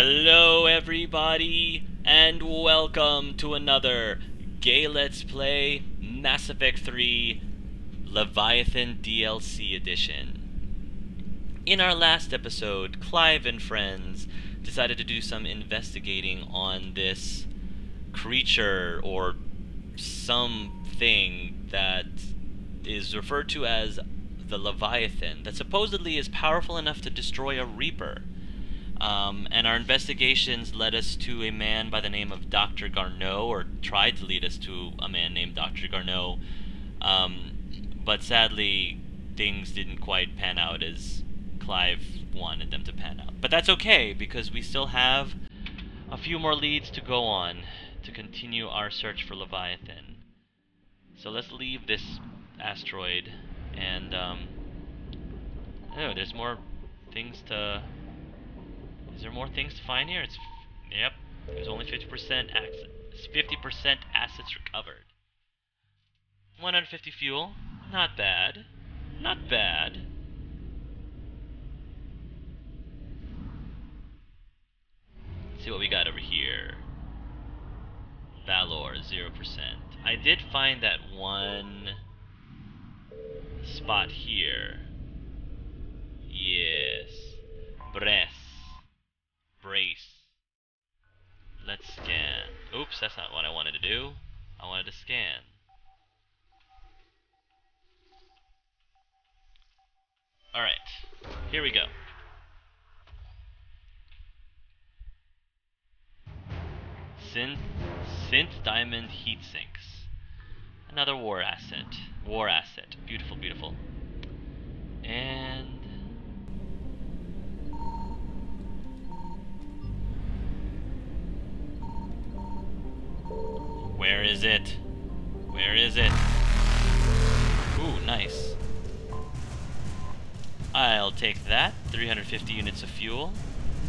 Hello everybody, and welcome to another Gay Let's Play Mass Effect 3 Leviathan DLC edition. In our last episode, Clive and friends decided to do some investigating on this creature or something that is referred to as the Leviathan, that supposedly is powerful enough to destroy a Reaper. And our investigations led us to a man by the name of Dr. Garneau, or tried to lead us to a man named Dr. Garneau, but sadly things didn't quite pan out as Clive wanted them to pan out. But that's okay, because we still have a few more leads to go on to continue our search for Leviathan. So let's leave this asteroid, and oh, there's more things to... Is there more things to find here? Yep. There's only 50% 50% assets recovered. 150 fuel. Not bad. Not bad. Let's see what we got over here. Valor 0%. I did find that one spot here. Yes. Brace. Let's scan. Oops, that's not what I wanted to do. I wanted to scan. Alright, here we go. Synth diamond heat sinks. Another war asset. War asset. Beautiful, beautiful. And... where is it? Where is it? Ooh, nice. I'll take that. 350 units of fuel.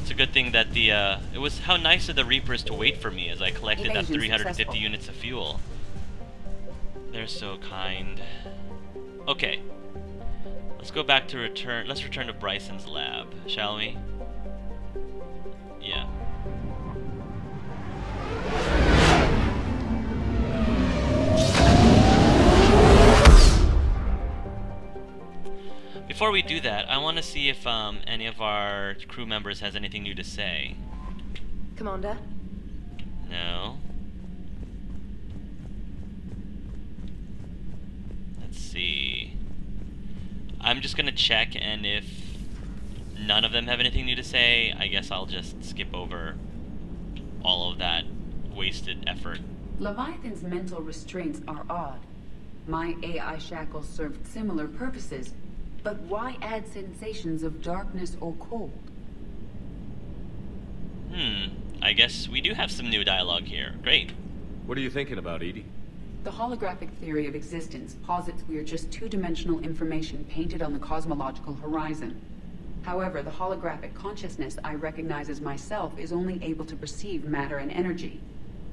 It's a good thing that the, it was how nice of the Reapers to wait for me as I collected that 350 units of fuel. They're so kind. Okay. Let's go back to let's return to Bryson's lab, shall we? Yeah. Before we do that, I want to see if any of our crew members has anything new to say. Commander? No. Let's see. I'm just gonna check, and if none of them have anything new to say, I guess I'll just skip over all of that wasted effort. Leviathan's mental restraints are odd. My AI shackles served similar purposes. But why add sensations of darkness or cold? I guess we do have some new dialogue here. Great. What are you thinking about, Edie? The holographic theory of existence posits we are just two-dimensional information painted on the cosmological horizon. However, the holographic consciousness I recognize as myself is only able to perceive matter and energy.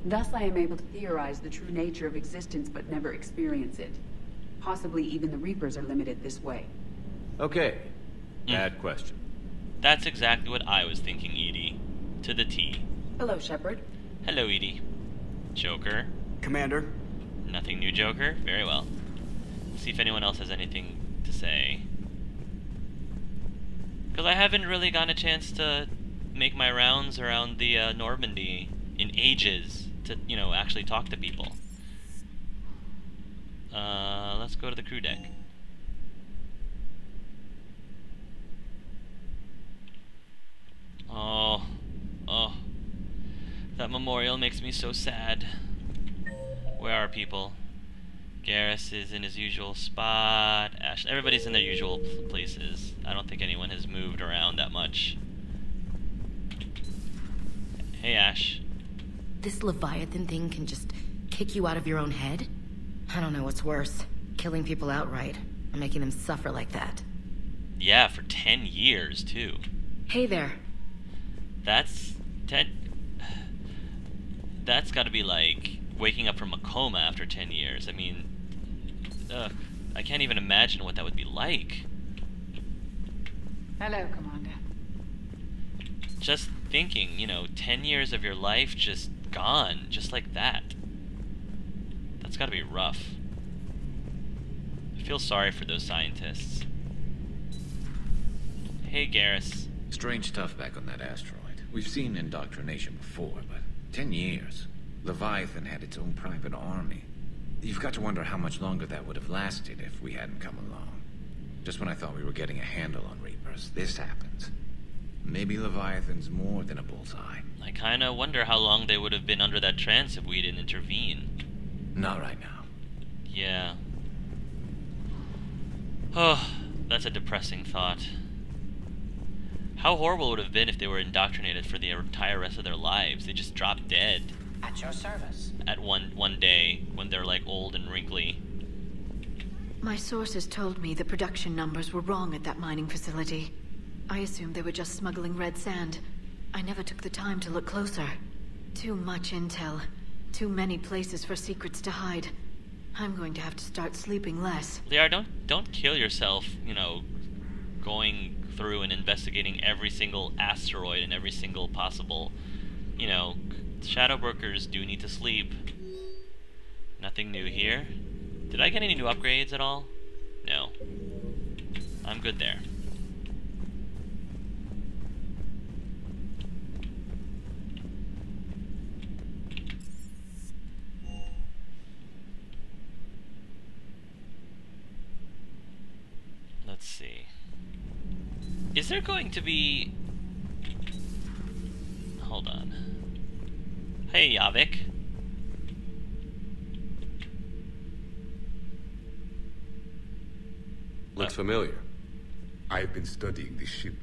Thus, I am able to theorize the true nature of existence but never experience it. Possibly even the Reapers are limited this way. Okay. Bad question. That's exactly what I was thinking, Edie. To the T. Hello, Shepard. Hello, Edie. Joker. Commander. Nothing new, Joker? Very well. Let's see if anyone else has anything to say. Because I haven't really gotten a chance to make my rounds around the Normandy in ages to, you know, actually talk to people. Let's go to the crew deck. Oh, that memorial makes me so sad. Where are people? Garrus is in his usual spot. Ash, everybody's in their usual places. I don't think anyone has moved around that much. Hey, Ash. This Leviathan thing can just kick you out of your own head? I don't know what's worse. Killing people outright, or making them suffer like that. Yeah, for 10 years, too. Hey there. That's gotta be like waking up from a coma after 10 years. I mean, I can't even imagine what that would be like. Hello, Commander. Just thinking, you know, 10 years of your life just gone, just like that. That's gotta be rough. I feel sorry for those scientists. Hey, Garrus. Strange stuff back on that asteroid. We've seen indoctrination before, but 10 years. Leviathan had its own private army. You've got to wonder how much longer that would have lasted if we hadn't come along. Just when I thought we were getting a handle on Reapers, this happens. Maybe Leviathan's more than a bullseye. I kinda wonder how long they would have been under that trance if we didn't intervene. Not right now. Yeah. Oh, that's a depressing thought. How horrible would it have been if they were indoctrinated for the entire rest of their lives? They just dropped dead. At your service. At one day, when they're like old and wrinkly. My sources told me the production numbers were wrong at that mining facility. I assumed they were just smuggling red sand. I never took the time to look closer. Too much intel. Too many places for secrets to hide. I'm going to have to start sleeping less. Liara, don't kill yourself, you know, going through and investigating every single asteroid and every single possible, you know, shadow workers do need to sleep. Nothing new here. Did I get any new upgrades at all? No. I'm good there. Let's see. Is there going to be... Hold on. Hey, Yavik. Looks familiar. I've been studying this ship.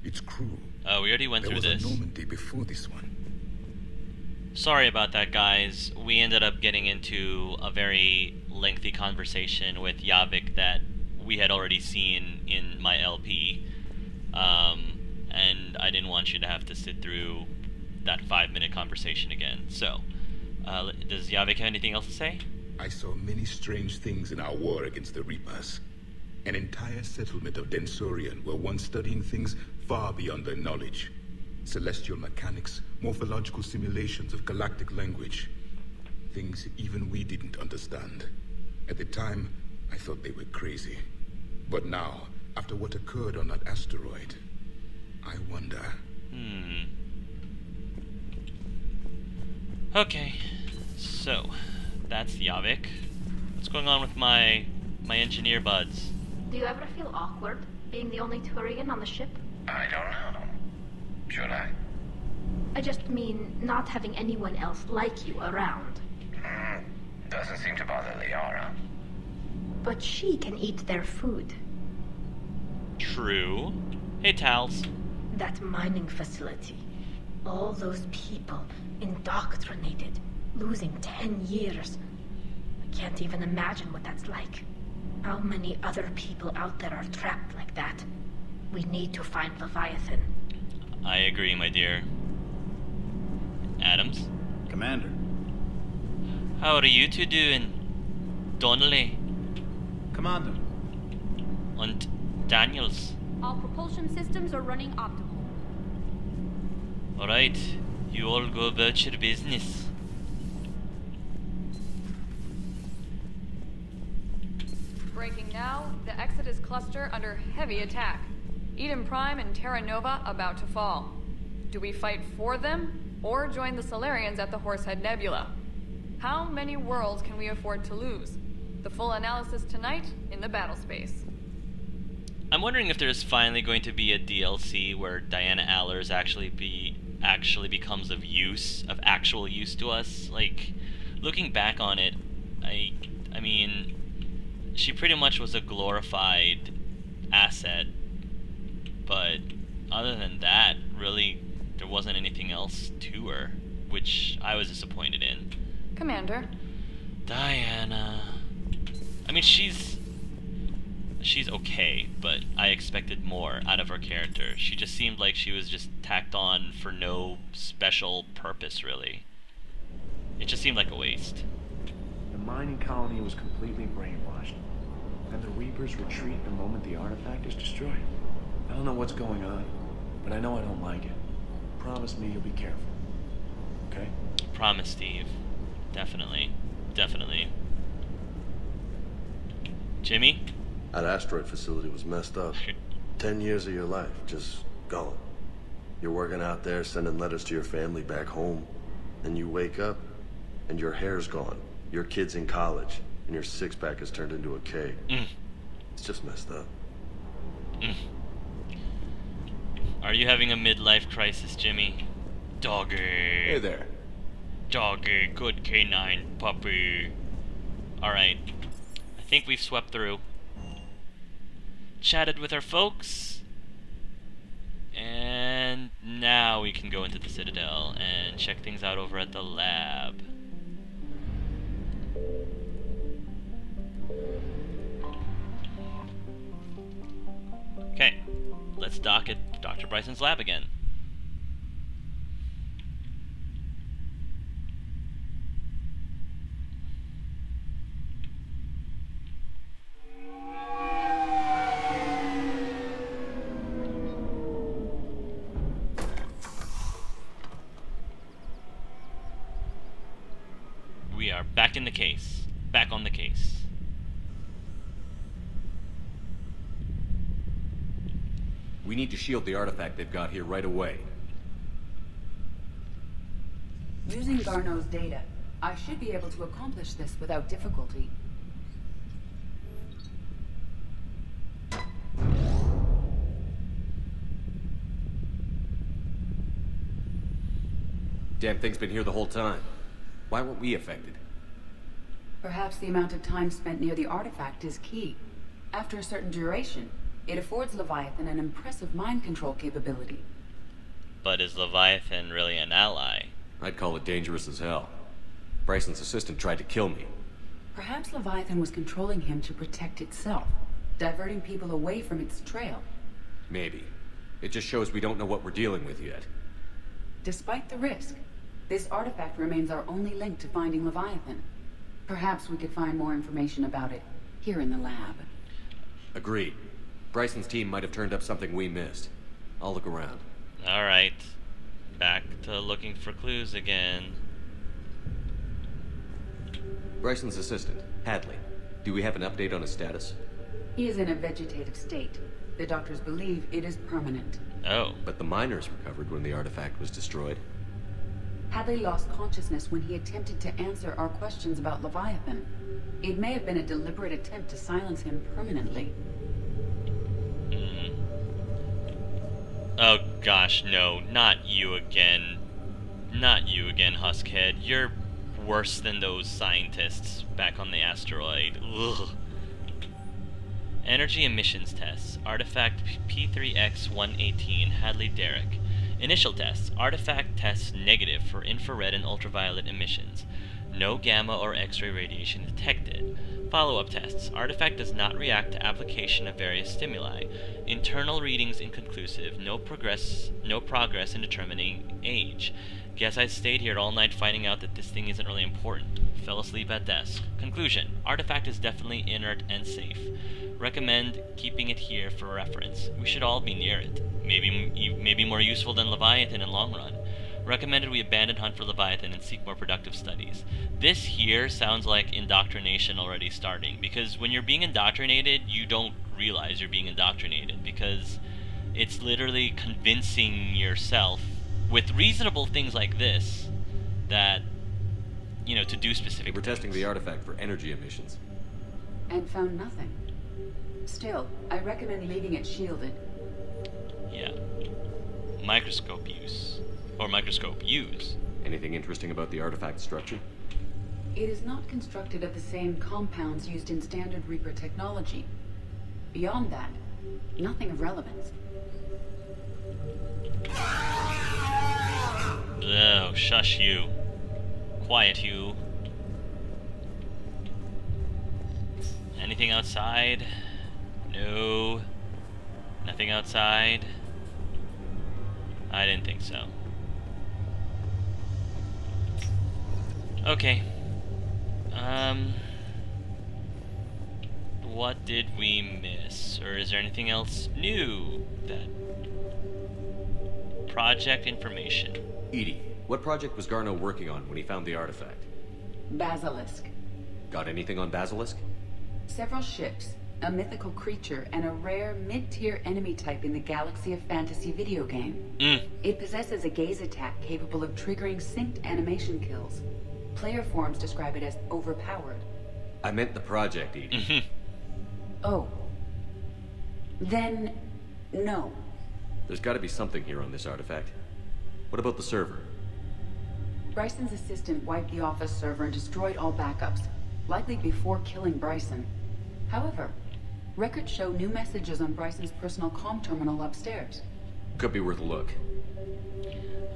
Its crew. Oh, we already went through this. There was a Normandy before this one. Sorry about that, guys. We ended up getting into a very lengthy conversation with Yavik that we had already seen in my LP. And I didn't want you to have to sit through that 5-minute conversation again. So, does Yavik have anything else to say? I saw many strange things in our war against the Reapers. An entire settlement of Densorian were once studying things far beyond their knowledge. Celestial mechanics, morphological simulations of galactic language. Things even we didn't understand. At the time, I thought they were crazy. But now, after what occurred on that asteroid, I wonder... Okay, so, that's Yavik. What's going on with my engineer buds? Do you ever feel awkward, being the only Turian on the ship? I don't know. Should I? I just mean not having anyone else like you around. Doesn't seem to bother Liara. But she can eat their food. True. Hey, Tals. That mining facility. All those people indoctrinated, losing 10 years. I can't even imagine what that's like. How many other people out there are trapped like that? We need to find Leviathan. I agree, my dear. Adams? Commander. How are you two doing? Donnelly? Commander. And Daniels? All propulsion systems are running optimal. Alright, you all go about your business. Breaking now, the Exodus cluster under heavy attack. Eden Prime and Terra Nova about to fall. Do we fight for them, or join the Solarians at the Horsehead Nebula? How many worlds can we afford to lose? The full analysis tonight in the battle space. I'm wondering if there's finally going to be a DLC where Diana Allers actually becomes of actual use to us. Like, looking back on it, I mean, she pretty much was a glorified asset, but other than that, really, there wasn't anything else to her, which I was disappointed in. Commander. Diana. I mean, she's okay, but I expected more out of her character. She just seemed like she was just tacked on for no special purpose, really. It just seemed like a waste. The mining colony was completely brainwashed, and the Reapers retreat the moment the artifact is destroyed. I don't know what's going on, but I know I don't like it. promise me you'll be careful. Okay? Promise, Steve. Definitely. Definitely. Jimmy? That asteroid facility was messed up. 10 years of your life, just gone. You're working out there, sending letters to your family back home. And you wake up, and your hair's gone. Your kid's in college, and your six-pack has turned into a keg. It's just messed up. Are you having a midlife crisis, Jimmy? Doggy. Hey there. Doggy, good canine puppy. Alright. I think we've swept through. Chatted with our folks. And now we can go into the Citadel and check things out over at the lab. Okay, let's dock at Dr. Bryson's lab again. We are back in the case. Back on the case. We need to shield the artifact they've got here right away. Using Garneau's data, I should be able to accomplish this without difficulty. Damn thing's been here the whole time. Why weren't we affected? Perhaps the amount of time spent near the artifact is key. After a certain duration, it affords Leviathan an impressive mind control capability. But is Leviathan really an ally? I'd call it dangerous as hell. Bryson's assistant tried to kill me. Perhaps Leviathan was controlling him to protect itself, diverting people away from its trail. Maybe. It just shows we don't know what we're dealing with yet. Despite the risk, this artifact remains our only link to finding Leviathan. Perhaps we could find more information about it here in the lab. Agreed. Bryson's team might have turned up something we missed. I'll look around. Alright. Back to looking for clues again. Bryson's assistant, Hadley. Do we have an update on his status? He is in a vegetative state. The doctors believe it is permanent. Oh. But the miners recovered when the artifact was destroyed. Hadley lost consciousness when he attempted to answer our questions about Leviathan. It may have been a deliberate attempt to silence him permanently. Oh gosh, no, not you again. Not you again, Huskhead. You're worse than those scientists back on the asteroid. Ugh. Energy emissions tests. Artifact P3X-118, Hadley Derrick. Initial tests. Artifact tests negative for infrared and ultraviolet emissions. No gamma or X-ray radiation detected. Follow-up tests. Artifact does not react to application of various stimuli. Internal readings inconclusive. No progress in determining age. Guess I stayed here all night finding out that this thing isn't really important. Fell asleep at desk. Conclusion. Artifact is definitely inert and safe. Recommend keeping it here for reference. We should all be near it. Maybe more useful than Leviathan in long run. Recommended we abandon hunt for Leviathan and seek more productive studies. This here sounds like indoctrination already starting, because when you're being indoctrinated, you don't realize you're being indoctrinated, because it's literally convincing yourself with reasonable things like this that, you know, to do specific things. We're testing the artifact for energy emissions. And found nothing. Still, I recommend leaving it shielded. Yeah. Microscope use. Or microscope use. Anything interesting about the artifact structure? It is not constructed of the same compounds used in standard Reaper technology. Beyond that, nothing of relevance. Oh, shush you. Quiet you. Anything outside? No. Nothing outside? I didn't think so. Okay. What did we miss? Or is there anything else new that Project information. Edie, what project was Garneau working on when he found the artifact? Basilisk. Got anything on Basilisk? Several ships, a mythical creature, and a rare mid-tier enemy type in the Galaxy of Fantasy video game. It possesses a gaze attack capable of triggering synced animation kills. Player forums describe it as overpowered. I meant the project, Edie. Oh. Then, no. There's got to be something here on this artifact. What about the server? Bryson's assistant wiped the office server and destroyed all backups, likely before killing Bryson. However, records show new messages on Bryson's personal comm terminal upstairs. Could be worth a look.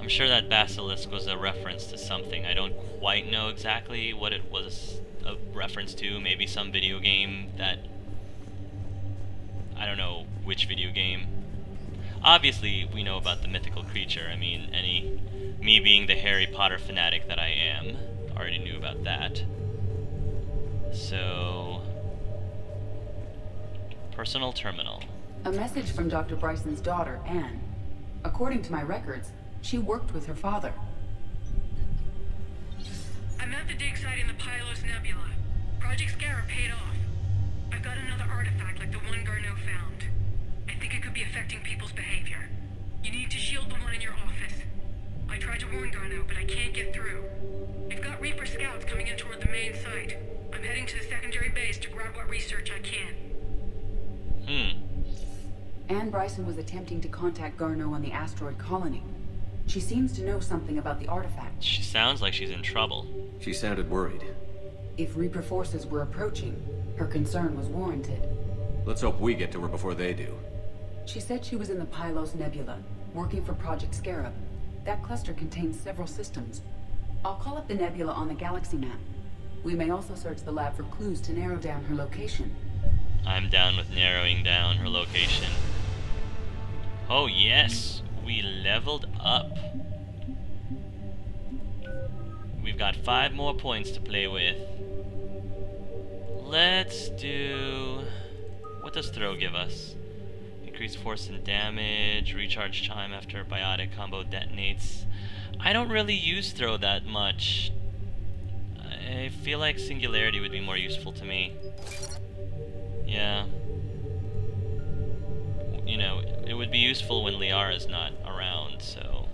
I'm sure that basilisk was a reference to something. I don't quite know exactly what it was a reference to. Maybe some video game that... I don't know which video game. Obviously, we know about the mythical creature. I mean, me being the Harry Potter fanatic that I am, already knew about that. So... Personal terminal. A message from Dr. Bryson's daughter, Ann. According to my records, she worked with her father. I'm at the dig site in the Pylos Nebula. Project Scarab paid off. I've got another artifact like the one Garneau found. I think it could be affecting people's behavior. You need to shield the one in your office. I tried to warn Garneau, but I can't get through. We've got Reaper scouts coming in toward the main site. I'm heading to the secondary base to grab what research I can. Ann Bryson was attempting to contact Garneau on the asteroid colony. She seems to know something about the artifact. She sounds like she's in trouble. She sounded worried. If Reaper forces were approaching, her concern was warranted. Let's hope we get to her before they do. She said she was in the Pylos Nebula, working for Project Scarab. That cluster contains several systems. I'll call up the nebula on the galaxy map. We may also search the lab for clues to narrow down her location. I'm down with narrowing down her location. Oh yes, we leveled up. We've got 5 more points to play with. Let's do... What does throw give us? Increased force and damage, recharge time after biotic combo detonates. I don't really use throw that much. I feel like singularity would be more useful to me. Yeah. You know, it would be useful when Liara's not around, so...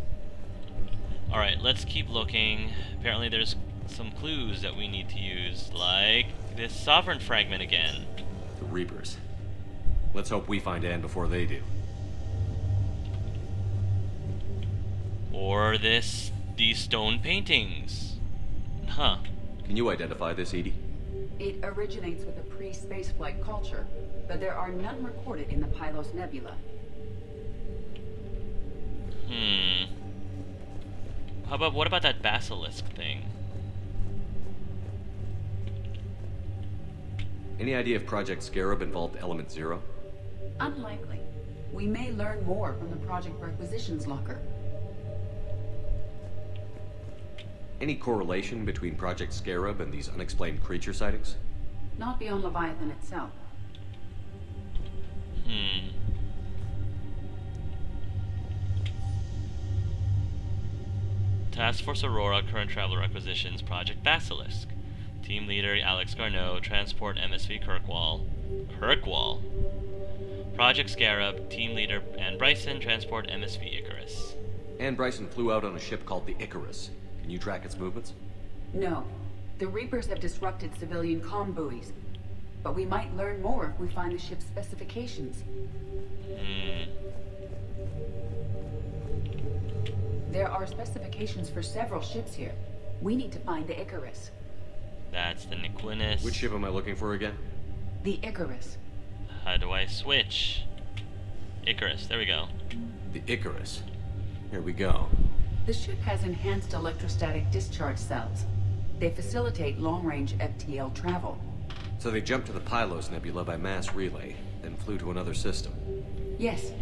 Alright, let's keep looking. Apparently there's some clues that we need to use, like this Sovereign Fragment again. The Reapers. Let's hope we find Ann before they do. Or these stone paintings. Huh. Can you identify this, Edie? It originates with a pre-spaceflight culture, but there are none recorded in the Pylos Nebula. What about that basilisk thing? Any idea if Project Scarab involved Element Zero? Unlikely. We may learn more from the Project Requisitions Locker. Any correlation between Project Scarab and these unexplained creature sightings? Not beyond Leviathan itself. Task Force Aurora, current traveler requisitions, Project Basilisk. Team leader Alex Garneau, transport MSV Kirkwall. Kirkwall? Project Scarab, team leader Ann Bryson, transport MSV Icarus. Ann Bryson flew out on a ship called the Icarus. Can you track its movements? No. The Reapers have disrupted civilian comm buoys. But we might learn more if we find the ship's specifications. There are specifications for several ships here. We need to find the Icarus. That's the Niquinus. Which ship am I looking for again? The Icarus. How do I switch? Icarus, there we go. The Icarus. Here we go. The ship has enhanced electrostatic discharge cells. They facilitate long-range FTL travel. So they jumped to the Pylos Nebula by mass relay, then flew to another system. Yes.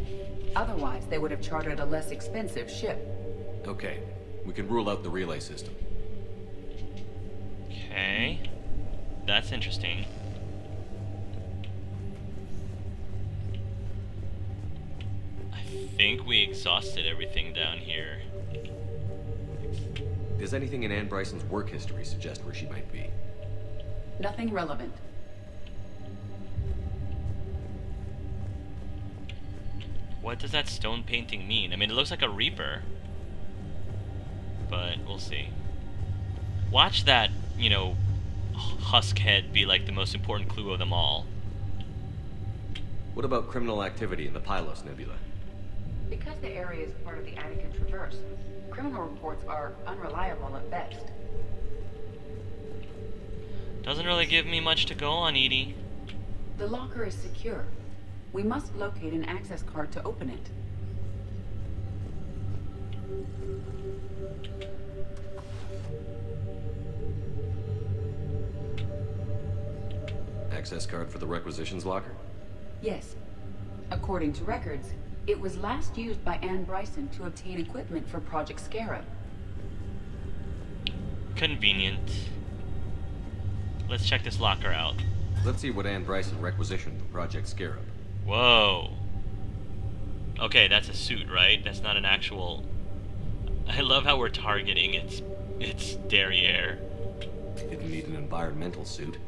Otherwise, they would have chartered a less expensive ship. Okay. We can rule out the relay system. Okay. That's interesting. I think we exhausted everything down here. Does anything in Ann Bryson's work history suggest where she might be? Nothing relevant. What does that stone painting mean? I mean, it looks like a Reaper. But we'll see. Watch that, you know, husk head be like the most important clue of them all. What about criminal activity in the Pylos Nebula? Because the area is part of the Attica Traverse, criminal reports are unreliable at best. Doesn't really give me much to go on, Edie. The locker is secure. We must locate an access card to open it. Access card for the requisitions locker? Yes. According to records, it was last used by Ann Bryson to obtain equipment for Project Scarab. Convenient. Let's check this locker out. Let's see what Ann Bryson requisitioned for Project Scarab. Whoa. Okay, that's a suit, right? That's not an actual... I love how we're targeting its derriere. Didn't need an environmental suit.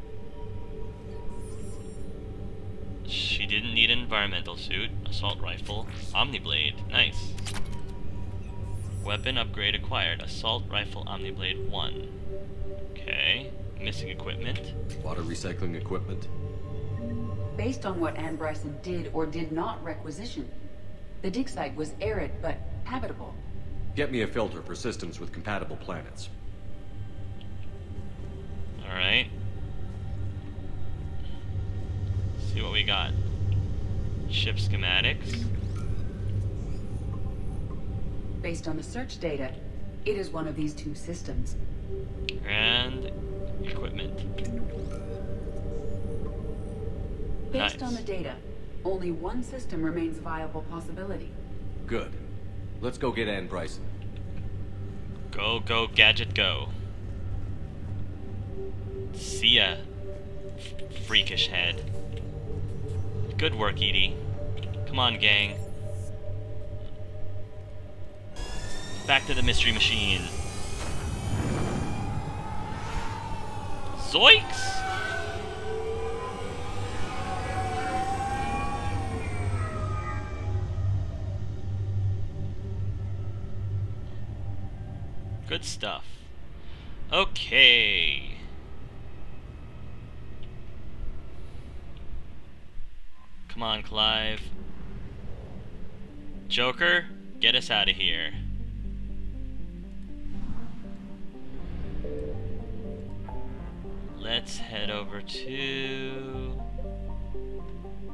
She didn't need an environmental suit. Assault rifle. Omniblade. Nice. Weapon upgrade acquired. Assault rifle Omniblade 1. Okay. Missing equipment. Water recycling equipment. Based on what Ann Bryson did or did not requisition, the dig site was arid but habitable. Get me a filter for systems with compatible planets. Alright. See what we got. Ship schematics. Based on the search data, it is one of these two systems. And equipment. Based Nice. on the data, only one system remains a viable possibility. Good. Let's go get Ann Bryson. Go, go, gadget, go. See ya, freakish head. Good work, Edie. Come on, gang. Back to the mystery machine. Zoinks! Good stuff. Okay. Come on, Clive. Joker, get us out of here. Let's head over to...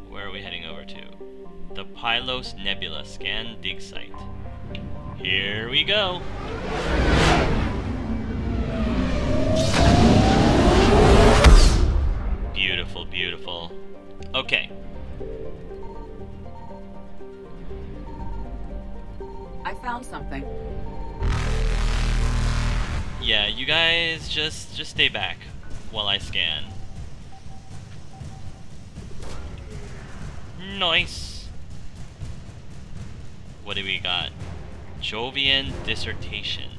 Where are we heading over to? The Pylos Nebula Scan Dig Site. Here we go. Beautiful, beautiful. Okay. I found something. Yeah, you guys just stay back while I scan. Nice. What do we got? Jovian dissertation.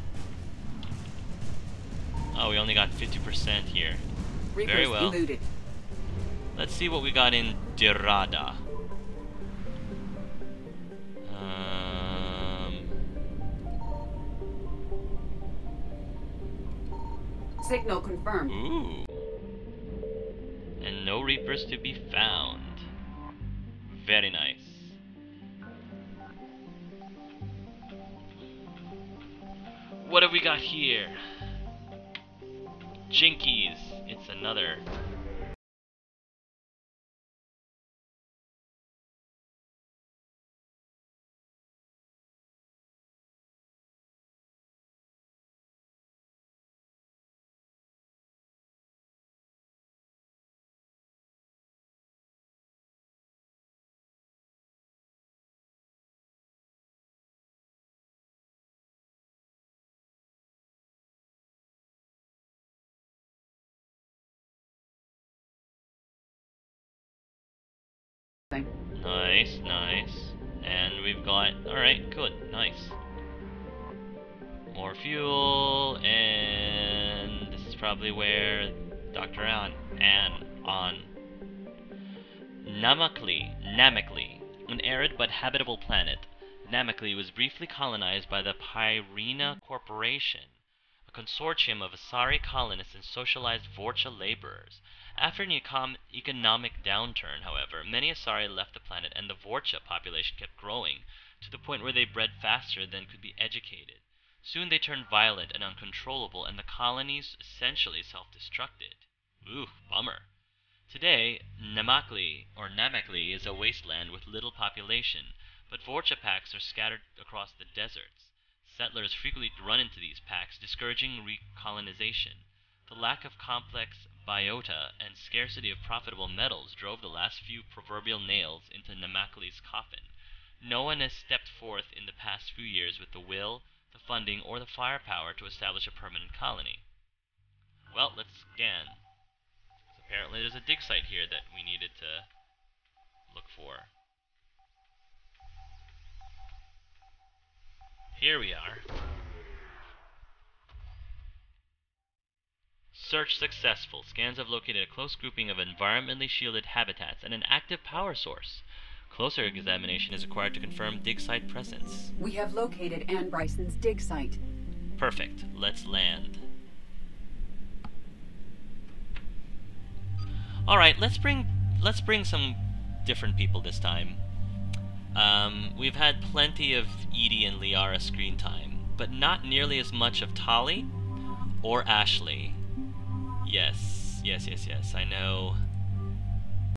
Oh, we only got 50% here. Reapers Very well. eluded. Let's see what we got in Dirada. Signal confirmed. Ooh. And no Reapers to be found. Very nice. What have we got here? Jinkies. It's another. Nice, nice. And we've got... Alright, good, nice. More fuel, and this is probably where Dr. Ann on Namakli, an arid but habitable planet. Namakli was briefly colonized by the Pyrena Corporation, a consortium of Asari colonists and socialized Vorcha laborers. After an economic downturn, however, many Asari left the planet, and the Vorcha population kept growing, to the point where they bred faster than could be educated. Soon they turned violent and uncontrollable, and the colonies essentially self-destructed. Ooh, bummer. Today, Namakli is a wasteland with little population, but Vorcha packs are scattered across the deserts. Settlers frequently run into these packs, discouraging recolonization. The lack of complex biota and scarcity of profitable metals drove the last few proverbial nails into Namakli's coffin. No one has stepped forth in the past few years with the will, the funding, or the firepower to establish a permanent colony. Well, let's scan. Apparently there's a dig site here that we needed to look for. Here we are. Search successful. Scans have located a close grouping of environmentally shielded habitats and an active power source. Closer examination is required to confirm dig site presence. We have located Ann Bryson's dig site. Perfect. Let's land. Alright, let's bring some different people this time. We've had plenty of Edie and Liara screen time, but not nearly as much of Tali or Ashley. Yes, I know